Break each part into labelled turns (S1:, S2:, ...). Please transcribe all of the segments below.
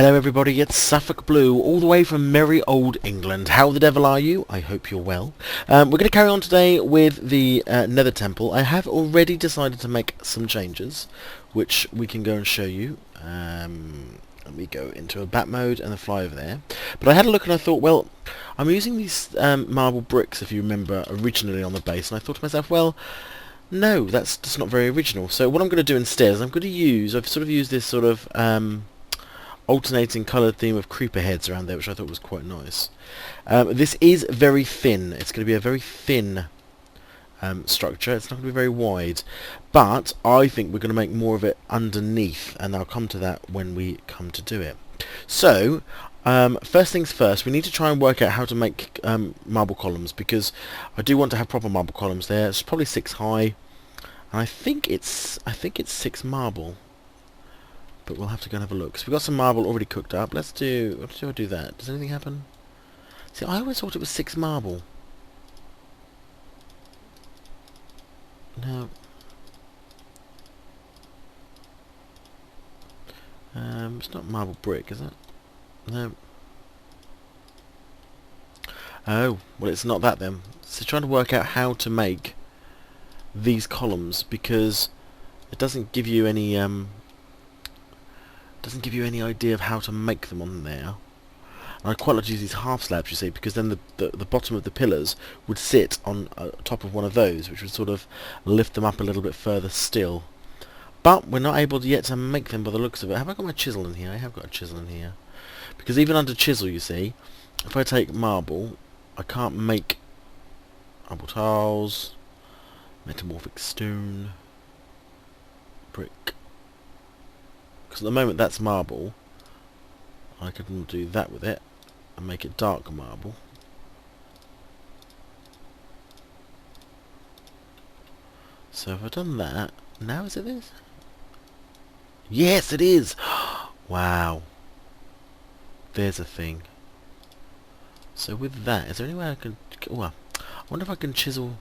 S1: Hello everybody, it's Suffolkblue, all the way from merry old England. How the devil are you? I hope you're well. We're going to carry on today with the Nether Temple. I have already decided to make some changes, which we can go and show you. Let me go into a bat mode and then fly over there. But I had a look and I thought, well, I'm using these marble bricks, if you remember, originally on the base, and I thought to myself, well, no, that's just not very original. So what I'm going to do instead is I've sort of used this sort of alternating coloured theme of creeper heads around there, which I thought was quite nice. This is very thin. It's going to be a very thin structure. It's not going to be very wide, but I think we're going to make more of it underneath, and I'll come to that when we come to do it. So first things first, we need to try and work out how to make marble columns, because I do want to have proper marble columns there. It's probably 6 high, and I think it's 6 marble. But we'll have to go and have a look. So we've got some marble already cooked up. Let's do... What do I do that? Does anything happen? See, I always thought it was 6 marble. No. It's not marble brick, is it? No. Oh, well, it's not that then. So trying to work out how to make these columns, because it doesn't give you any idea of how to make them on there. And I'd quite like to use these half slabs, you see, because then the bottom of the pillars would sit on top of one of those, which would sort of lift them up a little bit further still. But we're not able yet to make them by the looks of it. Have I got my chisel in here? I have got a chisel in here. Because even under chisel, you see, if I take marble, I can't make marble tiles, metamorphic stone, brick. Because at the moment that's marble. I can do that with it and make it dark marble. So if I've done that, now is it this? Yes, it is! Wow. There's a thing. So with that, is there any way I can... Well, I wonder if I can chisel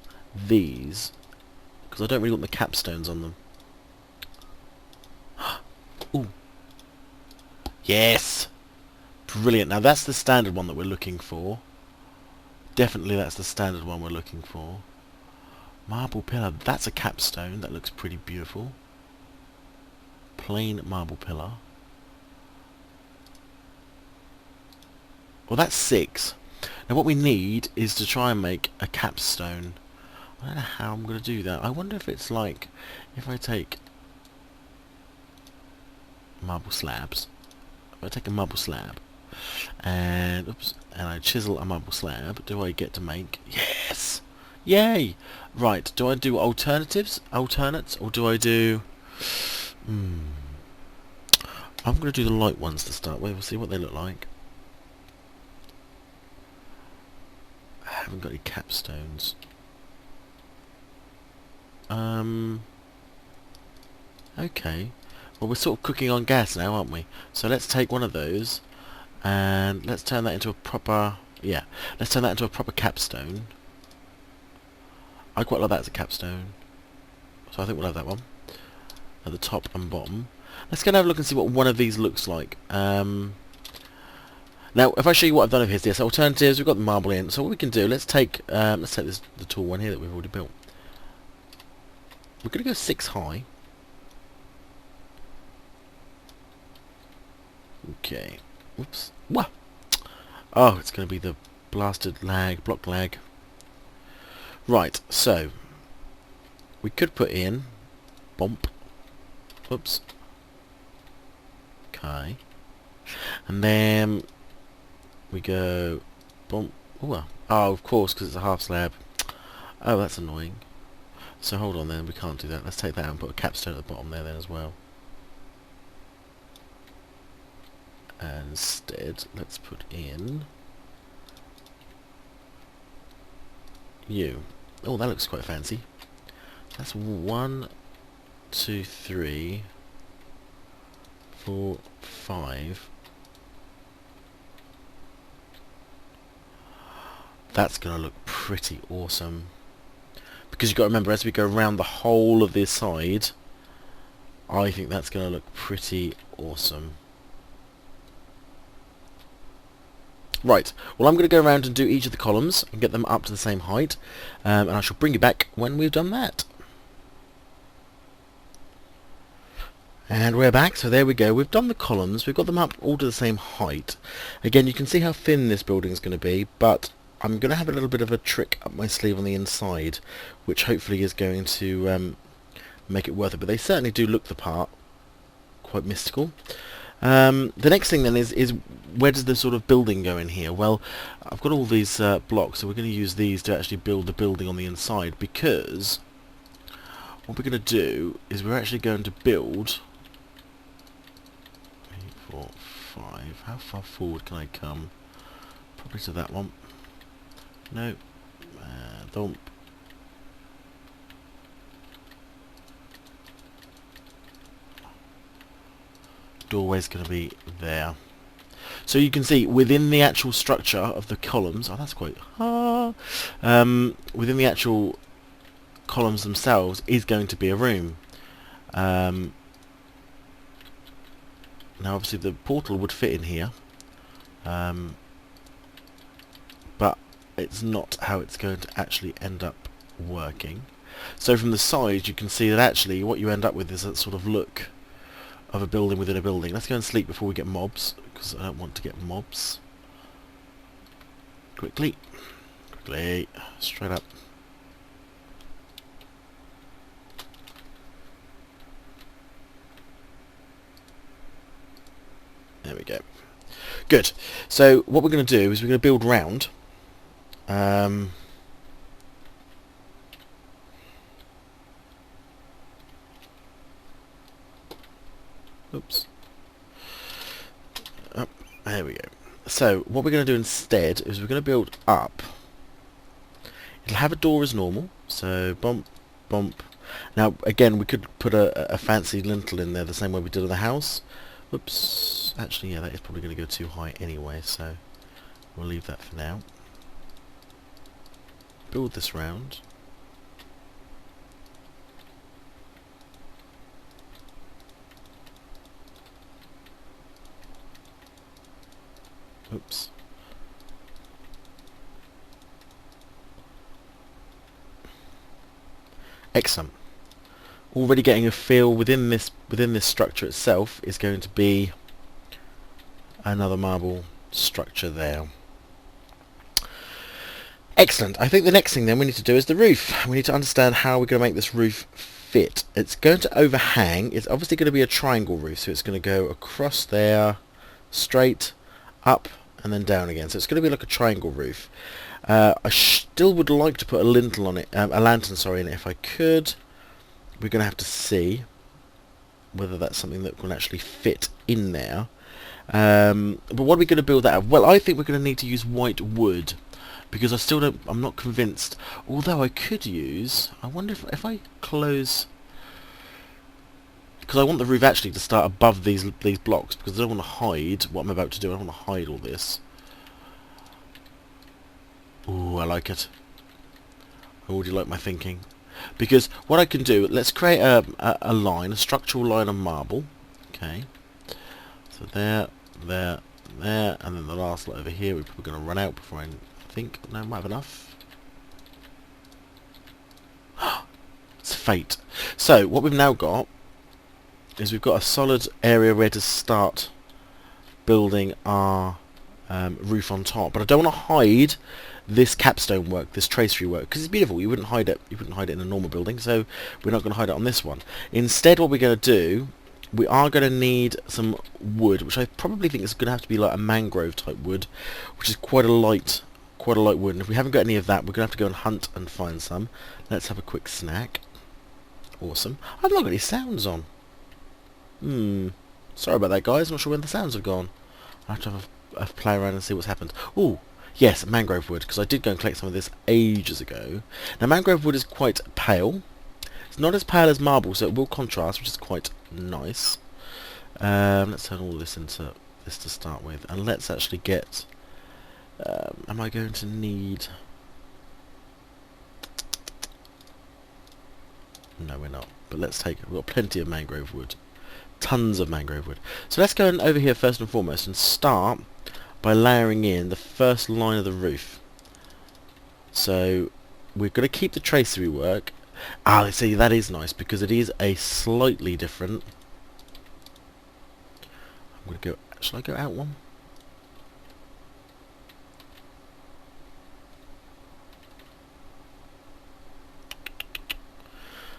S1: these, because I don't really want the capstones on them. Ooh. Yes! Brilliant. Now that's the standard one that we're looking for. Definitely that's the standard one we're looking for. Marble pillar. That's a capstone. That looks pretty beautiful. Plain marble pillar. Well, that's 6. Now what we need is to try and make a capstone. I don't know how I'm going to do that. I wonder if it's like, if I take marble slabs. If I take a marble slab and I chisel a marble slab, do I get to make... Yes! Yay! Right, do I do alternates, or do I do... I'm going to do the light ones to start with. We'll see what they look like. I haven't got any capstones. Okay. Well, we're sort of cooking on gas now, aren't we? So let's take one of those and let's turn that into a proper... Yeah, let's turn that into a proper capstone. I quite like that as a capstone. So I think we'll have that one at the top and bottom. Let's go and have a look and see what one of these looks like. Now, if I show you what I've done over here, yes, alternatives, we've got the marble in. So what we can do, let's take the tall one here that we've already built. We're going to go 6 high. Okay. Whoops. Wah! Oh, it's going to be the blasted lag, block lag. Right, so we could put in bump. Whoops. Okay. And then we go bump. Ooh, oh, of course, because it's a half slab. Oh, that's annoying. So hold on then, we can't do that. Let's take that and put a capstone at the bottom there then as well. And instead, let's put in you. Oh, that looks quite fancy. That's 1, 2, 3, 4, 5. That's going to look pretty awesome. Because you've got to remember, as we go around the whole of this side, I think that's going to look pretty awesome. Right, well I'm going to go around and do each of the columns and get them up to the same height, and I shall bring you back when we've done that. And we're back, so there we go. We've done the columns, we've got them up all to the same height. Again, you can see how thin this building is going to be, but I'm going to have a little bit of a trick up my sleeve on the inside, which hopefully is going to make it worth it. But they certainly do look the part, quite mystical. The next thing then is where does the sort of building go in here? Well, I've got all these blocks, so we're going to use these to actually build the building on the inside, because what we're going to do is we're actually going to build 4, 5. How far forward can I come? Probably to that one. No. Don't. Doorway's going to be there. So you can see within the actual structure of the columns. Oh, that's quite. Within the actual columns themselves is going to be a room. Now obviously the portal would fit in here, but it's not how it's going to actually end up working. So from the side you can see that actually what you end up with is that sort of look of a building within a building. Let's go and sleep before we get mobs, because I don't want to get mobs. Quickly, straight up. There we go. Good. So what we're going to do is we're going to build round. Oops. Oh, there we go. So what we're going to do instead is we're going to build up. It'll have a door as normal. So bump, bump. Now again, we could put a fancy lintel in there the same way we did on the house. Whoops. Actually, yeah, that is probably going to go too high anyway, so we'll leave that for now. Build this round. Oops. Excellent. Already getting a feel within this structure itself is going to be another marble structure there. Excellent. I think the next thing then we need to do is the roof. We need to understand how we're going to make this roof fit. It's going to overhang. It's obviously going to be a triangle roof, so it's going to go across there, straight, up, and then down again. So it's going to be like a triangle roof. I still would like to put a lintel on it, a lantern, sorry, in it if I could. We're going to have to see whether that's something that can actually fit in there. But what are we going to build that out? Well, I think we're going to need to use white wood, because I'm not convinced. Although I could use, I wonder if I close, because I want the roof actually to start above these blocks, because I don't want to hide what I'm about to do. I don't want to hide all this. Ooh, I like it. I already like my thinking. Because what I can do, let's create a line, a structural line of marble. Okay. So there, there, there, and then the last lot over here. We're probably going to run out before I think. No, might have enough. It's fate. So what we've now got is we've got a solid area where to start building our roof on top. But I don't want to hide this capstone work, this tracery work, because it's beautiful. You wouldn't hide it. You wouldn't hide it in a normal building, so we're not going to hide it on this one. Instead, what we're going to do, we are going to need some wood, which I probably think is going to have to be like a mangrove type wood, which is quite a light wood. And if we haven't got any of that, we're going to have to go and hunt and find some. Let's have a quick snack. Awesome. I've not got any sounds on. Sorry about that, guys. I'm not sure when the sounds have gone. I have to have a play around and see what's happened. Ooh. Yes, mangrove wood, because I did go and collect some of this ages ago. Now, mangrove wood is quite pale. It's not as pale as marble, so it will contrast, which is quite nice. Let's turn all this into this to start with, and let's actually get... am I going to need... No, we're not. But let's take... We've got plenty of mangrove wood. Tons of mangrove wood. So let's go over here first and foremost and start by layering in the first line of the roof. So we're going to keep the tracery work. Ah, see, that is nice because it is a slightly different. I'm going to go. Shall I go out one?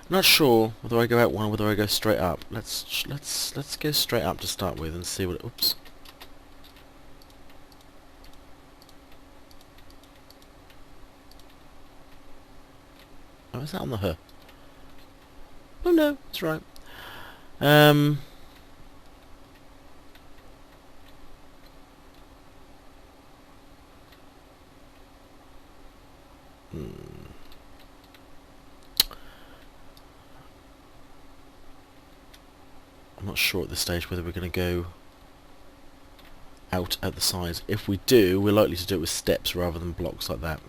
S1: Not sure whether I go out one or whether I go straight up. Let's go straight up to start with and see what. Oops. Oh, is that on the her? Oh no, that's right. Hmm. I'm not sure at this stage whether we're going to go out at the sides. If we do, we're likely to do it with steps rather than blocks like that.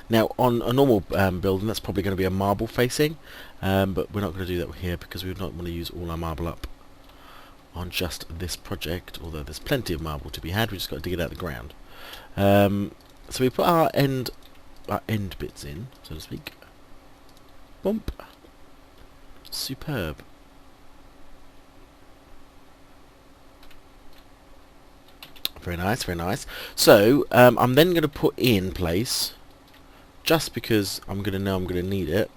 S1: Now, on a normal building, that's probably going to be a marble facing, but we're not going to do that here because we would not want to use all our marble up on just this project, although there's plenty of marble to be had. We just got to dig it out of the ground. So we put our end bits in, so to speak. Bump. Superb. Very nice, very nice. So I'm then going to put in place, just because I'm going to know I'm going to need it,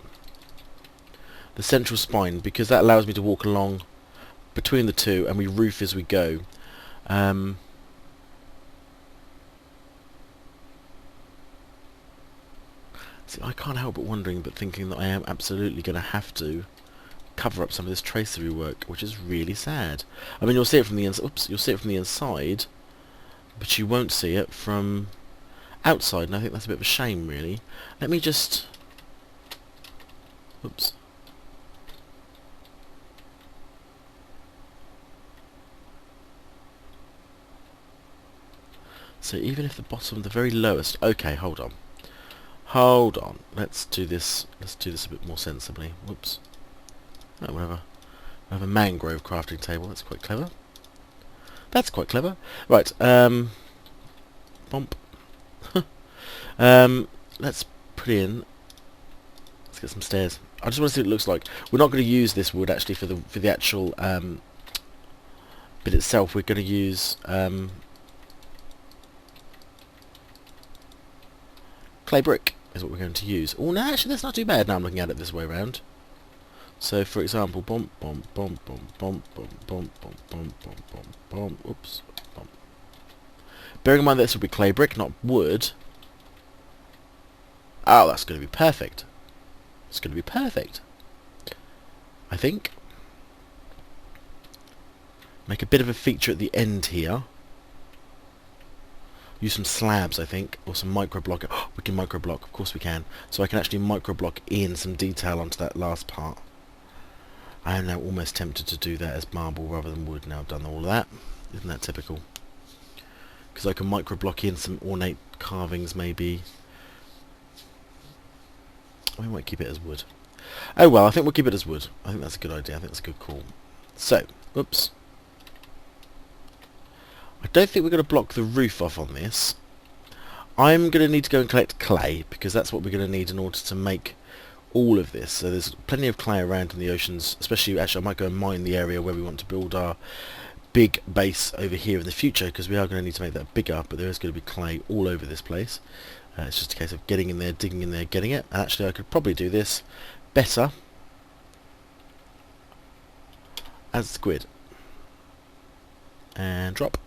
S1: the central spine, because that allows me to walk along between the two and we roof as we go. See, I can't help but wondering, but thinking that I am absolutely going to have to cover up some of this tracery work, which is really sad. I mean, you'll see it from the you'll see it from the inside, but you won't see it from outside, and I think that's a bit of a shame, really. Let me just... Oops. So even if the bottom, the very lowest... Okay, hold on. Hold on. Let's do this a bit more sensibly. Whoops. Oh, whatever. I have a mangrove crafting table. That's quite clever. That's quite clever. Right. Bump. Let's put in. Let's get some stairs. I just want to see what it looks like. We're not going to use this wood actually for the actual bit itself. We're going to use clay brick is what we're going to use. Oh no, actually that's not too bad. Now I'm looking at it this way around. So, for example, bump, bump, bump, bump, bump, bump, bump, bump, bump, bump, bump, bump, oops, bump. Bearing in mind that this will be clay brick, not wood. Oh, that's going to be perfect. It's going to be perfect. I think. Make a bit of a feature at the end here. Use some slabs, I think, or some microblock. Oh, we can microblock, of course we can. So I can actually microblock in some detail onto that last part. I am now almost tempted to do that as marble rather than wood. Now I've done all of that. Isn't that typical? Because I can microblock in some ornate carvings, maybe. We might keep it as wood. Oh well, I think we'll keep it as wood. I think that's a good idea. I think that's a good call. So, oops. I don't think we're going to block the roof off on this. I'm going to need to go and collect clay, because that's what we're going to need in order to make all of this. So there's plenty of clay around in the oceans, especially, actually I might go and mine the area where we want to build our big base over here in the future, because we are going to need to make that bigger, but there is going to be clay all over this place. It's just a case of getting in there, digging in there, getting it. And actually I could probably do this better as squid. And drop.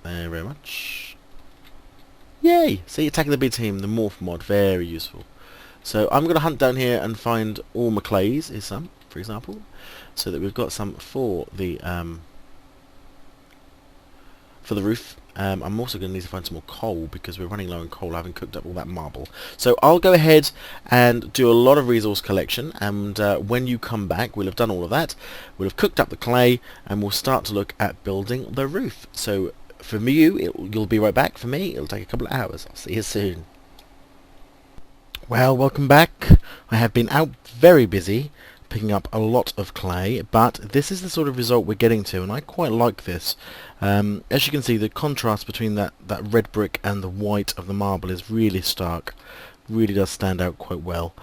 S1: Thank you very much. Yay! See, attacking the B team, the morph mod, very useful. So I'm going to hunt down here and find all my clays, is some, for example, so that we've got some for the roof. I'm also going to need to find some more coal because we're running low on coal. I haven't cooked up all that marble. So I'll go ahead and do a lot of resource collection, and when you come back we'll have done all of that. We'll have cooked up the clay and we'll start to look at building the roof. So for me, you'll be right back. For me, it'll take a couple of hours. I'll see you soon. Well, welcome back. I have been out very busy picking up a lot of clay, but this is the sort of result we're getting to, and I quite like this. As you can see, the contrast between that red brick and the white of the marble is really stark. Really does stand out quite well.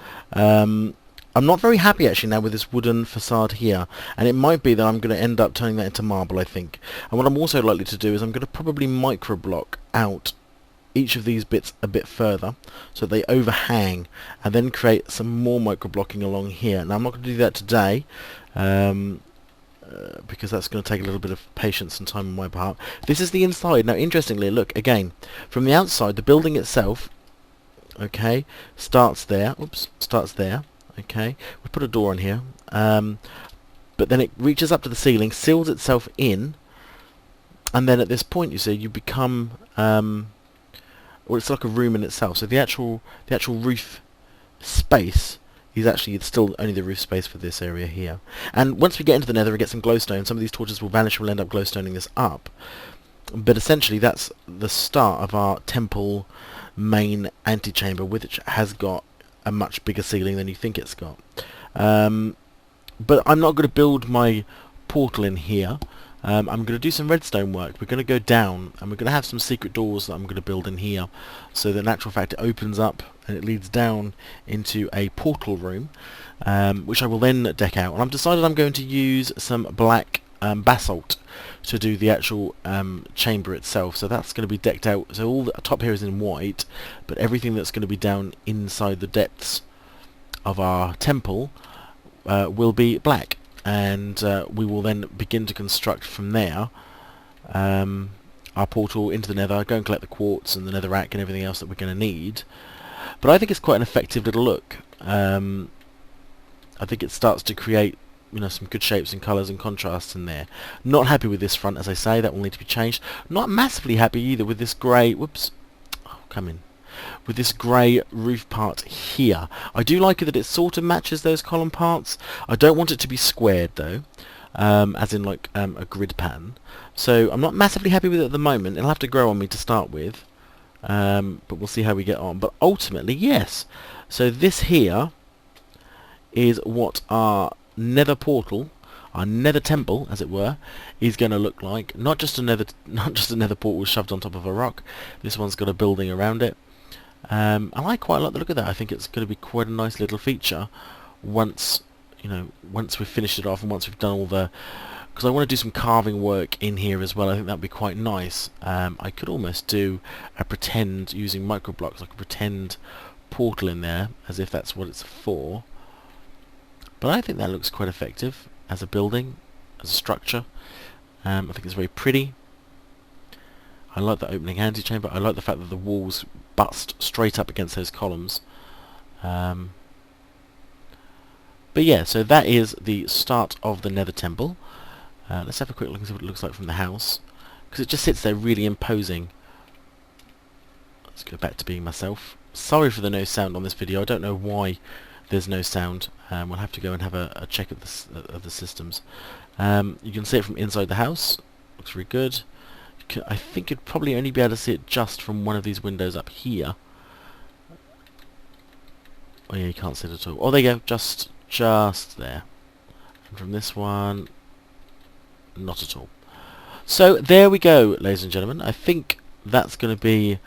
S1: I'm not very happy actually now with this wooden facade here, and it might be that I'm going to end up turning that into marble, I think. And what I'm also likely to do is I'm going to probably microblock out each of these bits a bit further so they overhang, and then create some more microblocking along here. Now I'm not going to do that today because that's going to take a little bit of patience and time on my part. This is the inside. Now interestingly, look again from the outside, the building itself, okay, starts there. Oops, starts there. Okay, we put a door on here, but then it reaches up to the ceiling, seals itself in, and then at this point, you see, you become, well, it's like a room in itself. So the actual roof space is actually still only the roof space for this area here. And once we get into the nether and get some glowstone, some of these torches will vanish. We'll end up glowstoning this up. But essentially, that's the start of our temple main antechamber, which has got a much bigger ceiling than you think it's got. But I'm not going to build my portal in here. I'm going to do some redstone work. We're going to go down and we're going to have some secret doors that I'm going to build in here, so that in actual fact it opens up and it leads down into a portal room, which I will then deck out. And I've decided I'm going to use some black basalt to do the actual chamber itself, so that's going to be decked out. So all the top here is in white, but everything that's going to be down inside the depths of our temple will be black, and we will then begin to construct from there our portal into the nether, go and collect the quartz and the netherrack and everything else that we're going to need. But I think it's quite an effective little look. I think it starts to create, you know, some good shapes and colours and contrasts in there. Not happy with this front, as I say. That will need to be changed. Not massively happy either with this grey, whoops, oh, come in, with this grey roof part here. I do like it that it sort of matches those column parts. I don't want it to be squared though, as in like a grid pattern. So I'm not massively happy with it at the moment. It'll have to grow on me to start with, but we'll see how we get on. But ultimately, yes. So this here is what our nether portal, our nether temple, as it were, is going to look like. Not just a nether portal shoved on top of a rock. This one's got a building around it. I quite like the look of that. I think it's going to be quite a nice little feature once, you know, once we've finished it off and once we've done all the, because I want to do some carving work in here as well. I think that would be quite nice. I could almost do a pretend, using microblocks, like a pretend portal in there, as if that's what it's for. But I think that looks quite effective as a building, as a structure. I think it's very pretty. I like the opening antechamber. I like the fact that the walls bust straight up against those columns. But yeah, so that is the start of the nether temple. Let's have a quick look and see what it looks like from the house, because it just sits there really imposing. Let's go back to being myself. Sorry for the no sound on this video. I don't know why there's no sound. We'll have to go and have a check of the systems. You can see it from inside the house. Looks really good. I think you'd probably only be able to see it just from one of these windows up here. Oh yeah, you can't see it at all. Oh, there you go, just there. And from this one, not at all. So there we go, ladies and gentlemen. I think that's going to be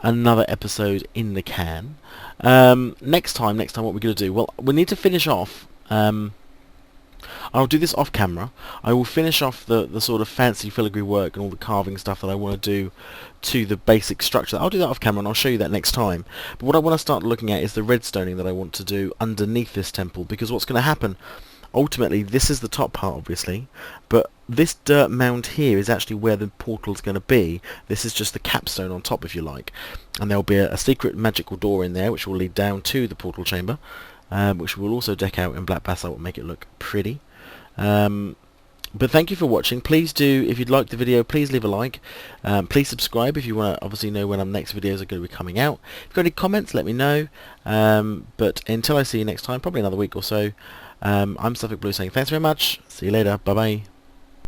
S1: another episode in the can. Next time what we're going to do, well, we need to finish off, I'll do this off camera. I will finish off the sort of fancy filigree work and all the carving stuff that I want to do to the basic structure. I'll do that off camera and I'll show you that next time. But what I want to start looking at is the redstoning that I want to do underneath this temple, because what's going to happen, ultimately, this is the top part obviously, but this dirt mound here is actually where the portal's going to be. This is just the capstone on top, if you like. And there'll be a secret magical door in there which will lead down to the portal chamber, which we'll also deck out in black basalt and make it look pretty. But thank you for watching. Please do, if you'd like the video, please leave a like. Please subscribe if you want to obviously know when our next videos are going to be coming out. If you've got any comments, let me know. But until I see you next time, probably another week or so, I'm Suffolkblue saying thanks very much. See you later. Bye bye.